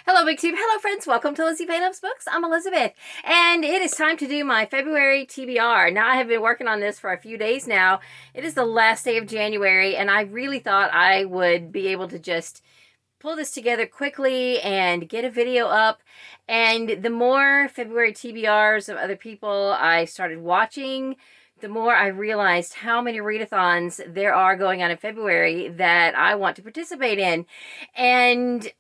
Hello, BigTube. Hello, friends. Welcome to LizziefayeLovesBooks. I'm Elizabeth, and it is time to do my February TBR. Now, I have been working on this for a few days now. It is the last day of January, and I really thought I would be able to just pull this together quickly and get a video up. And the more February TBRs of other people I started watching, the more I realized how many readathons there are going on in February that I want to participate in. And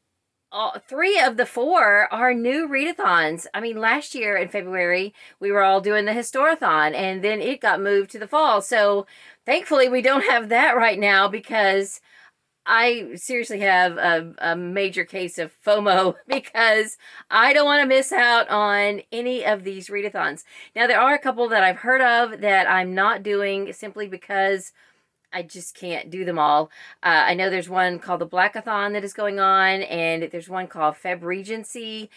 three of the four are new readathons. I mean, last year in February, we were all doing the Historathon, and then it got moved to the fall. So thankfully, we don't have that right now because I seriously have a major case of FOMO because I don't want to miss out on any of these readathons. Now, there are a couple that I've heard of that I'm not doing simply because I just can't do them all. I know there's one called the Blackathon that is going on, and there's one called Feb Regency,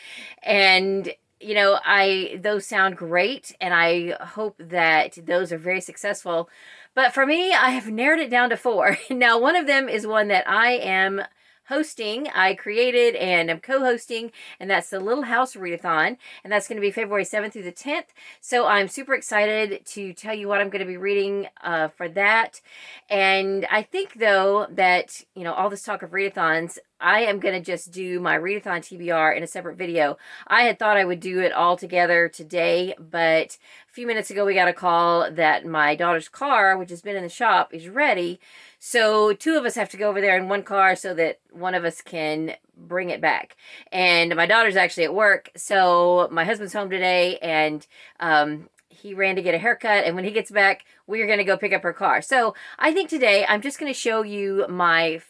and you know, those sound great, and I hope that those are very successful. But for me, I have narrowed it down to four. Now, one of them is one that I am hosting. I created and I'm co-hosting, and that's the Little House Readathon, and that's going to be February 7th through the 10th. So I'm super excited to tell you what I'm going to be reading for that. And I think, though, that, you know, all this talk of readathons, I am going to just do my readathon TBR in a separate video. I had thought I would do it all together today, but a few minutes ago we got a call that my daughter's car, which has been in the shop, is ready. So two of us have to go over there in one car so that one of us can bring it back. And my daughter's actually at work, so my husband's home today, and he ran to get a haircut, and when he gets back, we're going to go pick up her car. So I think today I'm just going to show you my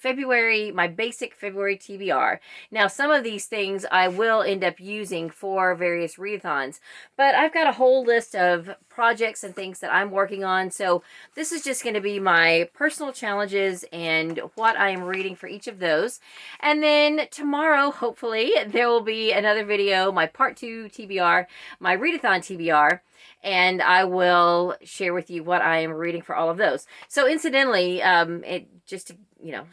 basic February TBR. Now, some of these things I will end up using for various readathons, but I've got a whole list of projects and things that I'm working on. So this is just going to be my personal challenges and what I am reading for each of those. And then tomorrow, hopefully, there will be another video, my part 2 TBR, my readathon TBR, and I will share with you what I am reading for all of those. So incidentally, just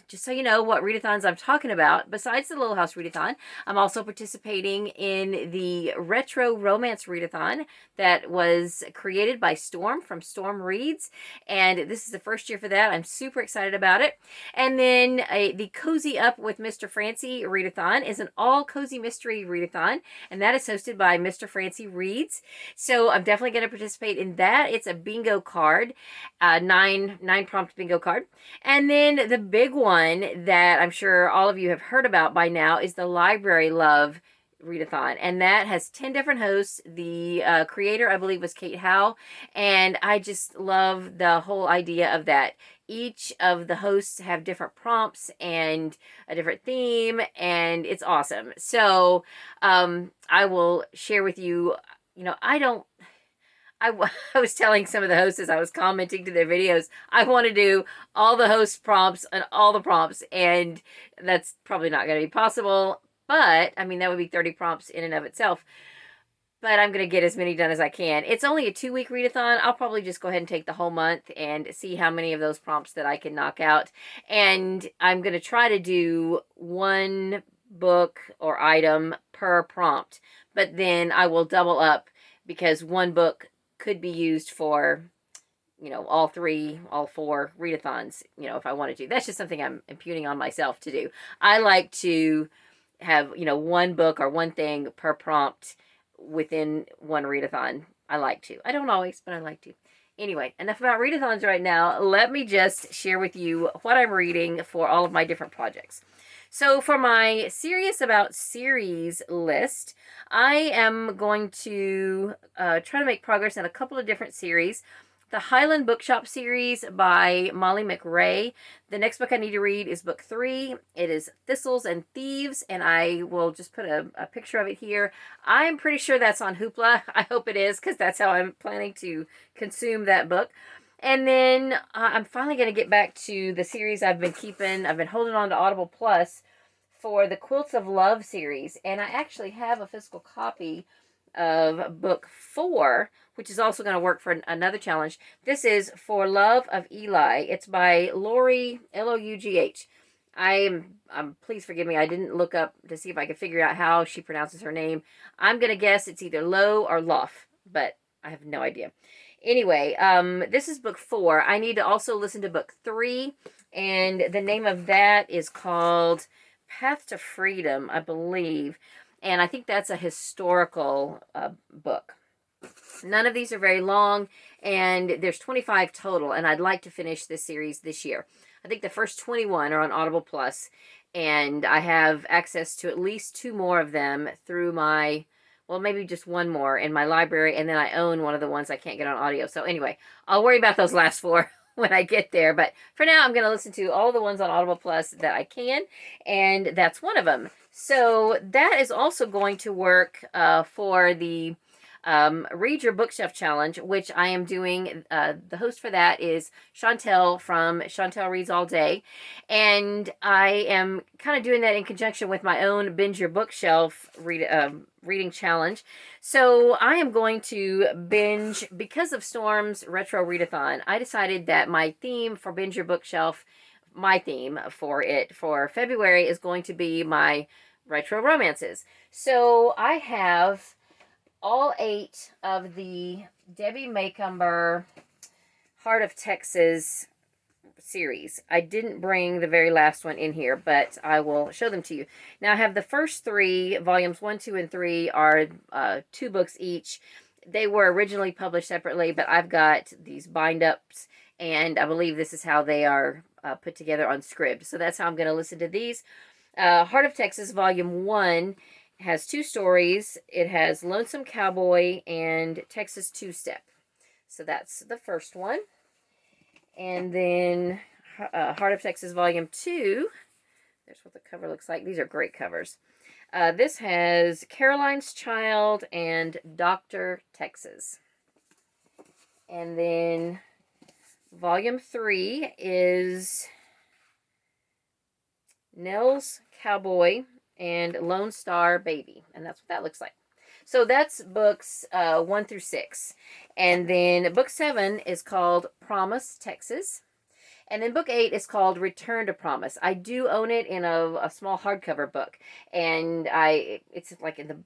so you know what readathons I'm talking about, besides the Little House Readathon, I'm also participating in the Retro Romance Readathon that was created by Storm from Storm Reads, and this is the first year for that. I'm super excited about it. And then the Cozy Up with Mr. Francie Readathon is an all cozy mystery readathon, and that is hosted by Mr. Francie Reads. So I'm definitely going to participate in that. It's a bingo card, nine prompt bingo card. And then the big one that I'm sure all of you have heard about by now is the Library Love Readathon, and that has 10 different hosts. The creator, I believe, was Kate Howe, and I just love the whole idea of that. Each of the hosts have different prompts and a different theme, and it's awesome. So I will share with you, you know, I was telling some of the hosts as I was commenting to their videos, I want to do all the host prompts and all the prompts, and that's probably not going to be possible. But, I mean, that would be 30 prompts in and of itself. But I'm going to get as many done as I can. It's only a 2-week readathon. I'll probably just go ahead and take the whole month and see how many of those prompts that I can knock out. And I'm going to try to do one book or item per prompt. But then I will double up because one book could be used for, you know, all 4 readathons, you know, if I wanted to. That's just something I'm imputing on myself to do. I like to have, you know, one book or one thing per prompt within one readathon. I like to. I don't always, but I like to. Anyway, enough about readathons right now. Let me just share with you what I'm reading for all of my different projects. So for my Serious About Series list, I am going to try to make progress in a couple of different series. The Highland Bookshop series by Molly McRae. The next book I need to read is book 3. It is Thistles and Thieves, and I will just put a picture of it here. I'm pretty sure that's on Hoopla. I hope it is, because that's how I'm planning to consume that book. And then I'm finally going to get back to the series I've been keeping. I've been holding on to Audible Plus for the Quilts of Love series. And I actually have a physical copy of book 4, which is also going to work for another challenge. This is For Love of Eli. It's by Lori, L-O-U-G-H. please forgive me, I didn't look up to see if I could figure out how she pronounces her name. I'm going to guess it's either Low or Lof, but I have no idea. Anyway, this is book 4. I need to also listen to book 3, and the name of that is called Path to Freedom, I believe. And I think that's a historical book. None of these are very long, and there's 25 total, and I'd like to finish this series this year. I think the first 21 are on Audible Plus, and I have access to at least 2 more of them through my, well, maybe just 1 more in my library, and then I own one of the ones I can't get on audio. So anyway, I'll worry about those last 4 when I get there, but for now, I'm going to listen to all the ones on Audible Plus that I can, and that's one of them. So that is also going to work for the Read Your Bookshelf Challenge, which I am doing. The host for that is Chantel from Chantel Reads All Day. And I am kind of doing that in conjunction with my own Binge Your Bookshelf reading challenge. So I am going to binge, because of Storm's Retro Readathon, I decided that my theme for Binge Your Bookshelf, my theme for it for February, is going to be my retro romances. So I have all 8 of the Debbie Macomber Heart of Texas series. I didn't bring the very last one in here, but I will show them to you. Now, I have the first 3, volumes 1, 2, and 3 are 2 books each. They were originally published separately, but I've got these bind-ups, and I believe this is how they are put together on Scribd. So that's how I'm going to listen to these. Heart of Texas, volume 1, has 2 stories. It has Lonesome Cowboy and Texas Two-Step. So that's the first one. And then Heart of Texas Volume 2. There's what the cover looks like. These are great covers. This has Caroline's Child and Dr. Texas. And then Volume 3 is Nell's Cowboy and Lone Star Baby, and that's what that looks like. So that's books 1 through 6, and then book 7 is called Promise, Texas, and then book 8 is called Return to Promise. I do own it in a small hardcover book, and it's like in the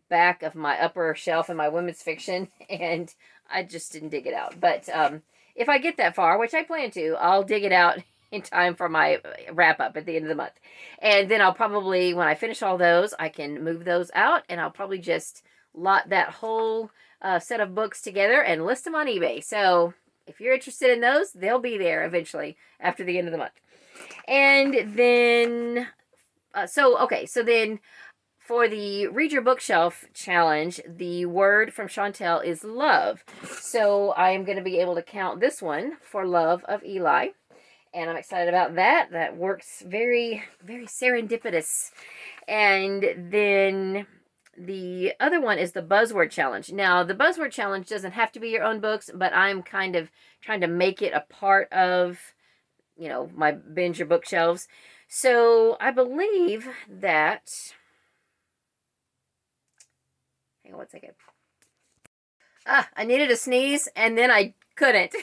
back of my upper shelf in my women's fiction, and I just didn't dig it out. But if I get that far, which I plan to, I'll dig it out in time for my wrap up at the end of the month. And then I'll probably, when I finish all those, I can move those out, and I'll probably just lot that whole set of books together and list them on eBay. So if you're interested in those, they'll be there eventually after the end of the month. And then, so then for the Read Your Bookshelf Challenge, the word from Chantel is love. So I am going to be able to count this one for Love of Eli. And I'm excited about that. That works very, very serendipitous. And then the other one is the Buzzword Challenge. Now, the Buzzword Challenge doesn't have to be your own books, but I'm kind of trying to make it a part of, you know, my Binge Your Bookshelves. So I believe that... Hang on one second. I needed a sneeze, and then I couldn't.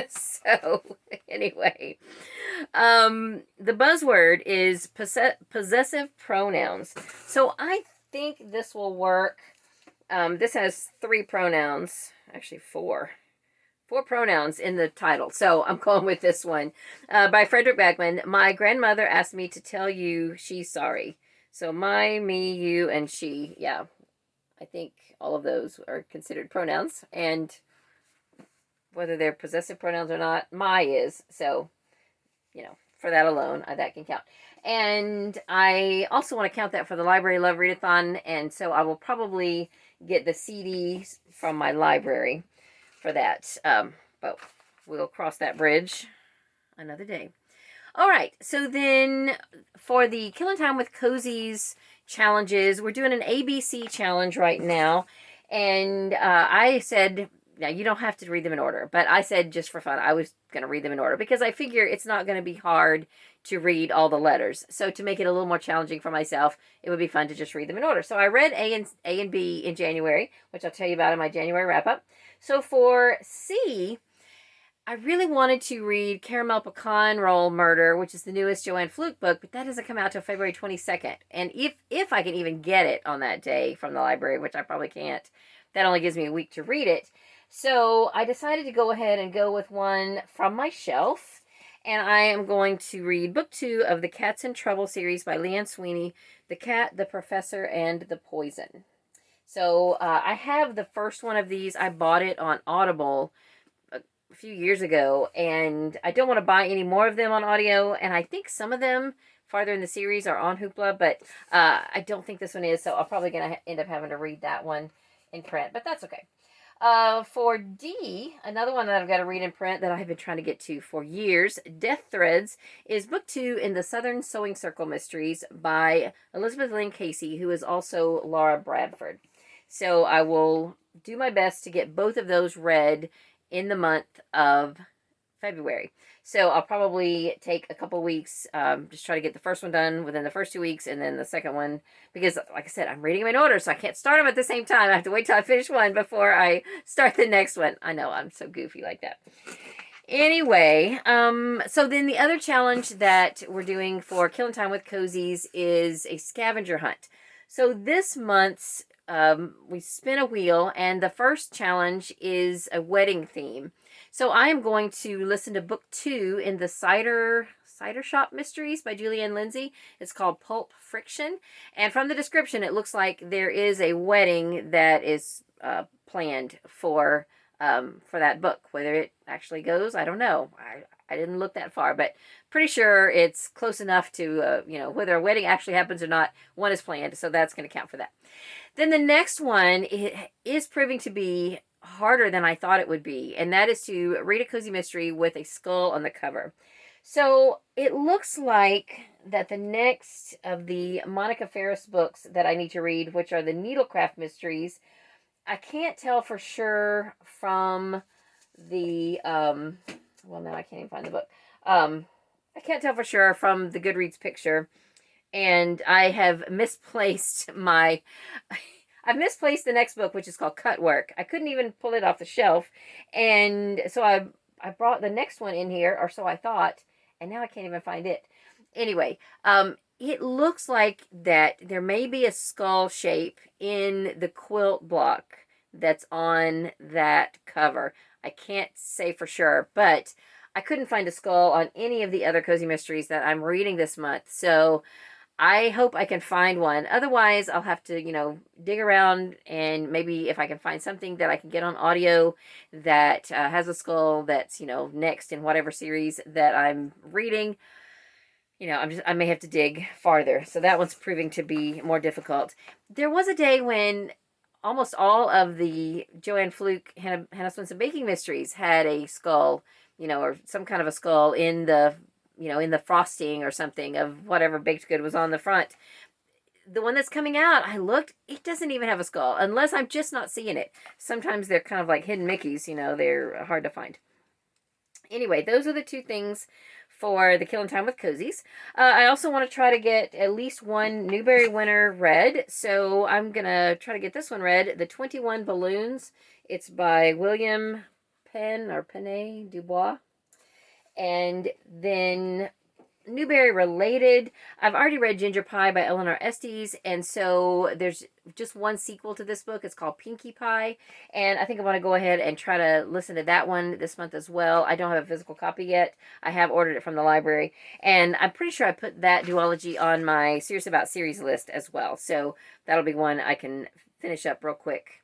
So, anyway, the buzzword is possessive pronouns. So, I think this will work. This has 3 pronouns, actually 4. 4 pronouns in the title. So, I'm going with this one by Frederick Backman. My grandmother asked me to tell you she's sorry. So, my, me, you, and she. Yeah, I think all of those are considered pronouns. And whether they're possessive pronouns or not, my is. So, you know, for that alone, that can count. And I also want to count that for the Library Love Readathon, and so I will probably get the CDs from my library for that. But we'll cross that bridge another day. All right, so then for the Killing Time with Cozies challenges, we're doing an ABC challenge right now. And I said... Now, you don't have to read them in order, but I said just for fun, I was going to read them in order because I figure it's not going to be hard to read all the letters. So to make it a little more challenging for myself, it would be fun to just read them in order. So I read A and B in January, which I'll tell you about in my January wrap-up. So for C, I really wanted to read Caramel Pecan Roll Murder, which is the newest Joanne Fluke book, but that doesn't come out till February 22nd. And if I can even get it on that day from the library, which I probably can't, that only gives me a week to read it. So I decided to go ahead and go with one from my shelf. And I am going to read book 2 of the Cats in Trouble series by Leanne Sweeney, The Cat, the Professor, and the Poison. So I have the first one of these. I bought it on Audible a few years ago, and I don't want to buy any more of them on audio, and I think some of them farther in the series are on Hoopla, but I don't think this one is, so I'm probably going to end up having to read that one in print, but that's okay. For D, another one that I've got to read in print that I've been trying to get to for years, Death Threads, is book 2 in the Southern Sewing Circle Mysteries by Elizabeth Lynn Casey, who is also Laura Bradford. So I will do my best to get both of those read in the month of February. So I'll probably take a couple weeks, just try to get the first one done within the first 2 weeks, and then the second one, because like I said, I'm reading them in order, so I can't start them at the same time. I have to wait till I finish one before I start the next one. I know, I'm so goofy like that. Anyway, so then the other challenge that we're doing for Killing Time with Cozies is a scavenger hunt. So this month's, we spin a wheel, and the first challenge is a wedding theme. So I am going to listen to book 2 in the Cider Shop Mysteries by Julianne Lindsay. It's called Pulp Friction. And from the description, it looks like there is a wedding that is planned for that book. Whether it actually goes, I don't know. I didn't look that far, but pretty sure it's close enough to, whether a wedding actually happens or not, one is planned. So that's going to count for that. Then the next one is proving to be harder than I thought it would be, and that is to read a cozy mystery with a skull on the cover. So it looks like that the next of the Monica Ferris books that I need to read, which are the Needlecraft Mysteries, I can't tell for sure from the, well, now I can't even find the book. I can't tell for sure from the Goodreads picture, and I have misplaced I've misplaced the next book, which is called Cut Work. I couldn't even pull it off the shelf. And so I brought the next one in here, or so I thought, and now I can't even find it. Anyway, it looks like that there may be a skull shape in the quilt block that's on that cover. I can't say for sure, but I couldn't find a skull on any of the other cozy mysteries that I'm reading this month. So I hope I can find one. Otherwise, I'll have to, dig around, and maybe if I can find something that I can get on audio that has a skull that's, next in whatever series that I'm reading, I may have to dig farther. So that one's proving to be more difficult. There was a day when almost all of the Joanne Fluke, Hannah Swenson Baking Mysteries had a skull, or some kind of a skull in the in the frosting or something of whatever baked good was on the front. The one that's coming out, I looked, it doesn't even have a skull, unless I'm just not seeing it. Sometimes they're kind of like hidden Mickeys, they're hard to find. Anyway, those are the 2 things for the Killing Time with Cozies. I also want to try to get at least one Newbery winner read, so I'm going to try to get this one read, The 21 Balloons. It's by William Penne Dubois. And then Newbery related, I've already read Ginger Pie by Eleanor Estes, and so there's just one sequel to this book. It's called Pinkie Pie, and I think I want to go ahead and try to listen to that one this month as well. I don't have a physical copy yet. I have ordered it from the library, and I'm pretty sure I put that duology on my Serious About Series list as well, so that'll be one I can finish up real quick.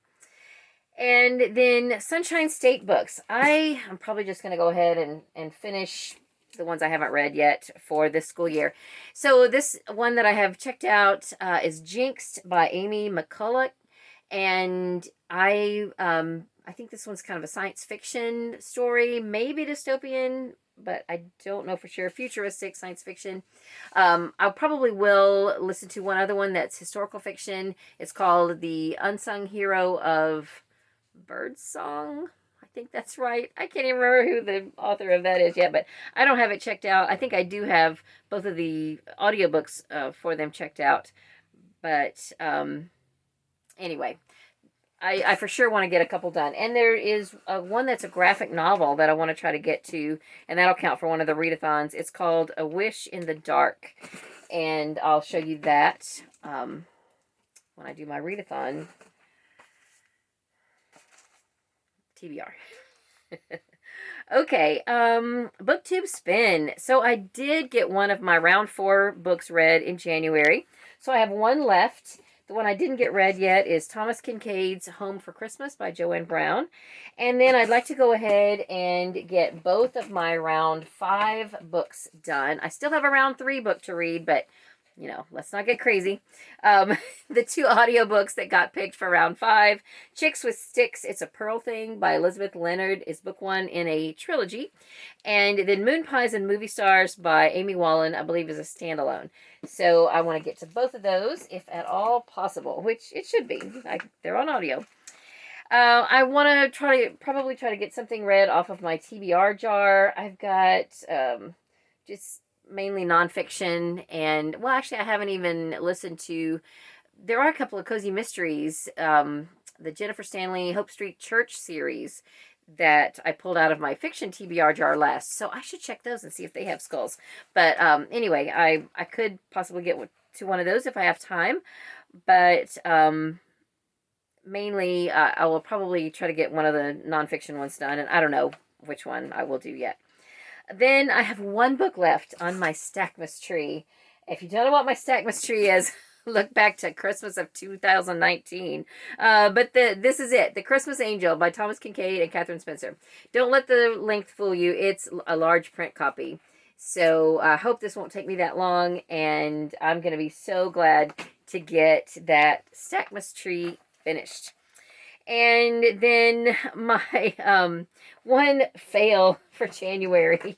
And then Sunshine State books. I'm probably just going to go ahead and finish the ones I haven't read yet for this school year. So this one that I have checked out is Jinxed by Amy Mccull. And I think this one's kind of a science fiction story, maybe dystopian, but I don't know for sure. Futuristic science fiction. I probably will listen to one other one that's historical fiction. It's called The Unsung Hero of Birdsong. I think that's right. I can't even remember who the author of that is yet, but I don't have it checked out. I think I do have both of the audiobooks for them checked out. But anyway, I for sure want to get a couple done. And there is one that's a graphic novel that I want to try to get to, and that'll count for one of the readathons. It's called A Wish in the Dark, and I'll show you that when I do my readathon TBR. Okay, booktube spin. So I did get one of my round 4 books read in January. So I have one left. The one I didn't get read yet is Thomas Kincaid's Home for Christmas by Joanne Brown. And then I'd like to go ahead and get both of my round 5 books done. I still have a round 3 book to read, but you know, let's not get crazy. The 2 audiobooks that got picked for round 5, Chicks with Sticks, It's a Pearl Thing by Elizabeth Leonard is book 1 in a trilogy. And then Moon Pies and Movie Stars by Amy Mccull, I believe, is a standalone. So I want to get to both of those, if at all possible, which it should be. They're on audio. I want to probably try to get something read off of my TBR jar. I've got just mainly nonfiction, and well, actually I haven't even listened to, there are a couple of cozy mysteries, the Jennifer Stanley Hope Street Church series that I pulled out of my fiction TBR jar last, so I should check those and see if they have skulls. But anyway, I could possibly get to one of those if I have time, but mainly I will probably try to get one of the nonfiction ones done, and I don't know which one I will do yet. Then I have one book left on my Stackmas tree. If you don't know what my Stackmas tree is, look back to Christmas of 2019. But this is it. The Christmas Angel by Thomas Kincaid and Catherine Spencer. Don't let the length fool you. It's a large print copy. So I hope this won't take me that long. And I'm going to be so glad to get that Stackmas tree finished. And then my one fail for January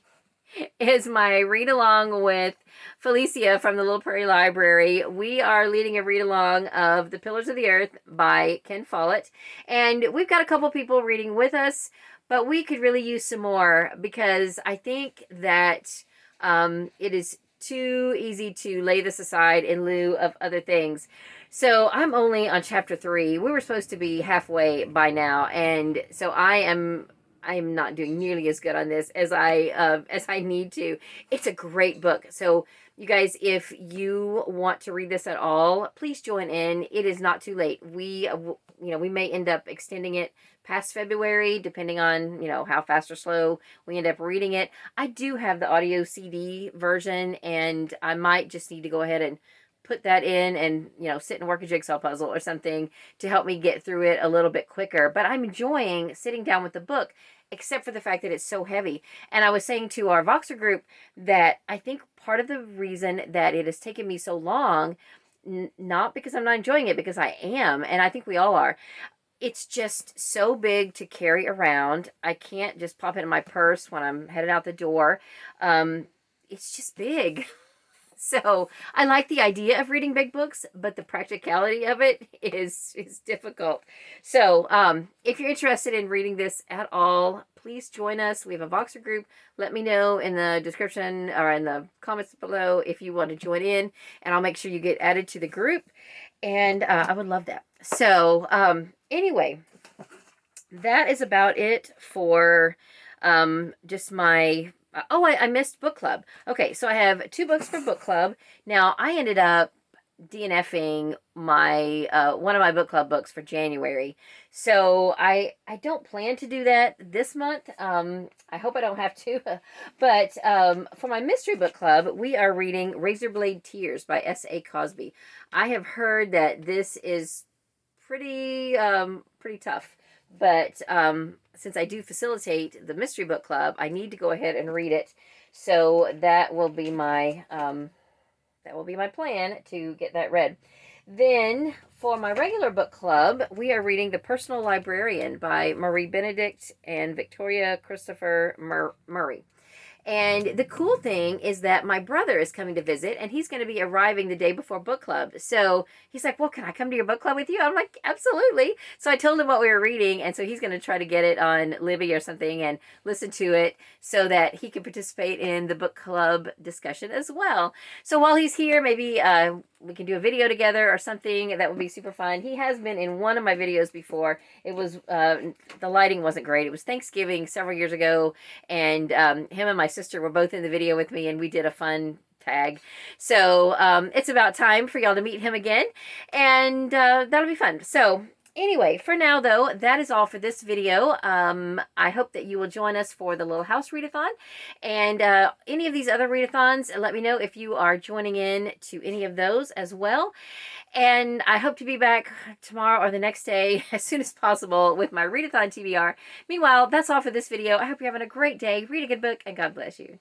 is my read along with Felicia from the Little Prairie Library. We are leading a read along of The Pillars of the Earth by Ken Follett. And we've got a couple people reading with us, but we could really use some more because I think that it is too easy to lay this aside in lieu of other things. So I'm only on chapter 3. We were supposed to be halfway by now, and so I am not doing nearly as good on this as I need to. It's a great book. So you guys, if you want to read this at all, please join in. It is not too late. We may end up extending it past February, depending on, how fast or slow we end up reading it. I do have the audio CD version, and I might just need to go ahead and put that in and, sit and work a jigsaw puzzle or something to help me get through it a little bit quicker. But I'm enjoying sitting down with the book, except for the fact that it's so heavy. And I was saying to our Voxer group that I think part of the reason that it has taken me so long, not because I'm not enjoying it, because I am, and I think we all are, it's just so big to carry around. I can't just pop it in my purse when I'm headed out the door. It's just big. So I like the idea of reading big books, but the practicality of it is difficult. So if you're interested in reading this at all, please join us. We have a Voxer group. Let me know in the description or in the comments below if you want to join in, and I'll make sure you get added to the group. And I would love that. So anyway, that is about it for just my... I missed book club. Okay, so I have 2 books for book club. Now, I ended up DNFing my one of my book club books for January. So I don't plan to do that this month. I hope I don't have to. But for my mystery book club, we are reading Razorblade Tears by S.A. Cosby. I have heard that this is pretty tough. But since I do facilitate the mystery book club, I need to go ahead and read it. So that will be my plan to get that read. Then for my regular book club, we are reading The Personal Librarian by Marie Benedict and Victoria Christopher Murray. And the cool thing is that my brother is coming to visit, and he's going to be arriving the day before book club. So he's like, well, can I come to your book club with you? I'm like, absolutely. So I told him what we were reading, and so he's going to try to get it on Libby or something and listen to it so that he can participate in the book club discussion as well. So while he's here, maybe we can do a video together or something. That would be super fun. He has been in one of my videos before. It was, the lighting wasn't great. It was Thanksgiving several years ago, and him and my sister were both in the video with me, and we did a fun tag. So it's about time for y'all to meet him again, and that'll be fun. So anyway, for now, though, that is all for this video. I hope that you will join us for the Little House Readathon. And any of these other readathons, let me know if you are joining in to any of those as well. And I hope to be back tomorrow or the next day as soon as possible with my readathon TBR. Meanwhile, that's all for this video. I hope you're having a great day. Read a good book, and God bless you.